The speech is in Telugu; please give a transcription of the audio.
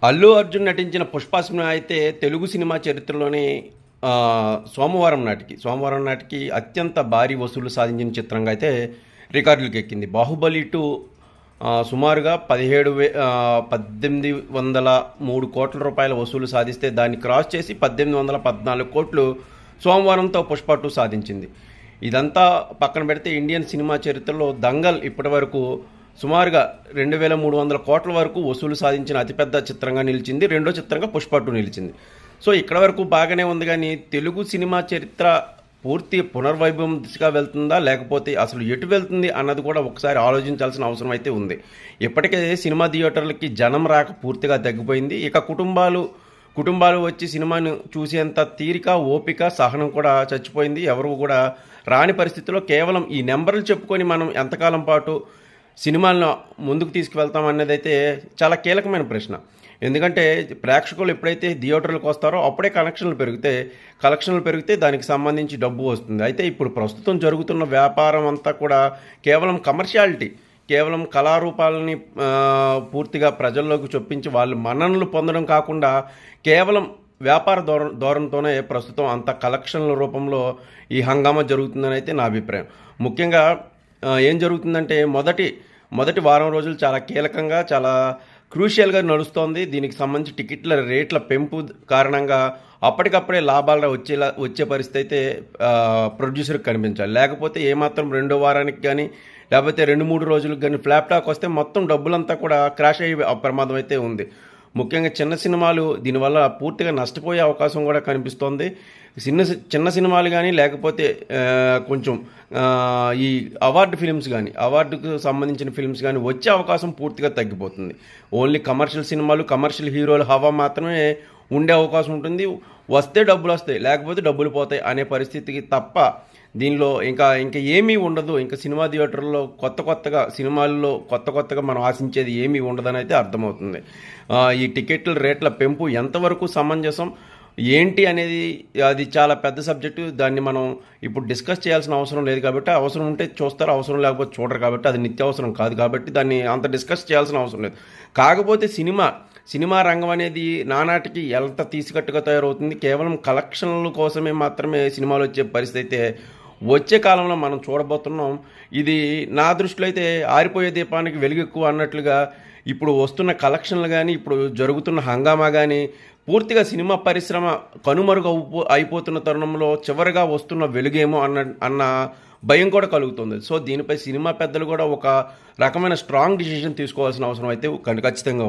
అల్లు అర్జున్ నటించిన 'పుష్ప' సినిమా అయితే తెలుగు సినిమా చరిత్రలోనే సోమవారం నాటికి అత్యంత భారీ వసూళ్లు సాధించిన చిత్రంగా అయితే రికార్డులకు ఎక్కింది. 'బాహుబలి 2' సుమారుగా 1803 కోట్ల రూపాయల వసూలు సాధిస్తే దాన్ని క్రాస్ చేసి 1814 కోట్లు సోమవారంతో 'పుష్ప 2' సాధించింది. ఇదంతా పక్కన పెడితే ఇండియన్ సినిమా చరిత్రలో దంగల్ ఇప్పటివరకు సుమారుగా 2300 కోట్ల వరకు వసూలు సాధించిన అతిపెద్ద చిత్రంగా నిలిచింది. రెండో చిత్రంగా 'పుష్ప 2' నిలిచింది. సో ఇక్కడ వరకు బాగానే ఉంది, కానీ తెలుగు సినిమా చరిత్ర పూర్తి పునర్వైభవం దిశగా వెళ్తుందా, లేకపోతే అసలు ఎటు వెళ్తుంది అన్నది కూడా ఒకసారి ఆలోచించాల్సిన అవసరం అయితే ఉంది. ఇప్పటికే సినిమా థియేటర్లకి జనం రాక పూర్తిగా తగ్గిపోయింది. ఇక కుటుంబాలు వచ్చి సినిమాను చూసేంత తీరిక, ఓపిక, సహనం కూడా చచ్చిపోయింది. ఎవరు కూడా రాని పరిస్థితిలో కేవలం ఈ నెంబర్లు చెప్పుకొని మనం ఎంతకాలం పాటు సినిమాలను ముందుకు తీసుకువెళ్తాం అన్నదైతే చాలా కీలకమైన ప్రశ్న. ఎందుకంటే ప్రేక్షకులు ఎప్పుడైతే థియేటర్లకు వస్తారో అప్పుడే కలెక్షన్లు పెరిగితే దానికి సంబంధించి డబ్బు వస్తుంది. అయితే ఇప్పుడు ప్రస్తుతం జరుగుతున్న వ్యాపారం అంతా కూడా కేవలం కమర్షియాలిటీ, కేవలం కళారూపాలని పూర్తిగా ప్రజల్లోకి చొప్పించి వాళ్ళు మన్ననలు పొందడం కాకుండా కేవలం వ్యాపార ధోరణితోనే ప్రస్తుతం అంత కలెక్షన్ల రూపంలో ఈ హంగామా జరుగుతుందని అయితే నా అభిప్రాయం. ముఖ్యంగా ఏం జరుగుతుందంటే మొదటి వారం రోజులు చాలా కీలకంగా, చాలా క్రూషియల్గా నడుస్తోంది. దీనికి సంబంధించి టికెట్ల రేట్ల పెంపు కారణంగా అప్పటికప్పుడే లాభాలు వచ్చే పరిస్థితి అయితే ప్రొడ్యూసర్కి కనిపించాలి. లేకపోతే ఏమాత్రం రెండో వారానికి కానీ లేకపోతే 2-3 రోజులకు కానీ ఫ్లాప్ టాక్ వస్తే మొత్తం డబ్బులంతా కూడా క్రాష్ అయ్యే ప్రమాదం అయితే ఉంది. ముఖ్యంగా చిన్న సినిమాలు దీనివల్ల పూర్తిగా నష్టపోయే అవకాశం కూడా కనిపిస్తోంది. చిన్న సినిమాలు కానీ లేకపోతే కొంచెం ఈ అవార్డుకు సంబంధించిన ఫిల్మ్స్ కానీ వచ్చే అవకాశం పూర్తిగా తగ్గిపోతుంది. ఓన్లీ కమర్షియల్ సినిమాలు, కమర్షియల్ హీరోల హవా మాత్రమే ఉండే అవకాశం ఉంటుంది. వస్తే డబ్బులు వస్తాయి, లేకపోతే డబ్బులు పోతాయి అనే పరిస్థితికి తప్ప దీనిలో ఇంకా ఏమీ ఉండదు. ఇంకా సినిమా థియేటర్లో సినిమాల్లో కొత్తగా మనం ఆశించేది ఏమీ ఉండదని అయితే అర్థమవుతుంది. ఈ టికెట్ల రేట్ల పెంపు ఎంతవరకు సమంజసం ఏంటి అనేది అది చాలా పెద్ద సబ్జెక్టు. దాన్ని మనం ఇప్పుడు డిస్కస్ చేయాల్సిన అవసరం లేదు కాబట్టి, అవసరం ఉంటే చూస్తారు, అవసరం లేకపోతే చూడరు కాబట్టి, అది నిత్యావసరం కాదు కాబట్టి దాన్ని అంత డిస్కస్ చేయాల్సిన అవసరం లేదు. కాకపోతే సినిమా రంగం అనేది నానాటికి ఎంత తీసికట్టుగా తయారవుతుంది. కేవలం కలెక్షన్ల కోసమే మాత్రమే సినిమాలు వచ్చే పరిస్థితి అయితే వచ్చే కాలంలో మనం చూడబోతున్నాం. ఇది నా దృష్టిలో అయితే ఆరిపోయే దీపానికి వెలుగు ఎక్కువ అన్నట్లుగా ఇప్పుడు వస్తున్న కలెక్షన్లు కానీ, ఇప్పుడు జరుగుతున్న హంగామా కానీ పూర్తిగా సినిమా పరిశ్రమ కనుమరుగు అయిపోతున్న తరుణంలో చివరిగా వస్తున్న వెలుగేమో అన్న భయం కూడా కలుగుతుంది. సో దీనిపై సినిమా పెద్దలు కూడా ఒక రకమైన స్ట్రాంగ్ డిసిషన్ తీసుకోవాల్సిన అవసరం అయితే ఖచ్చితంగా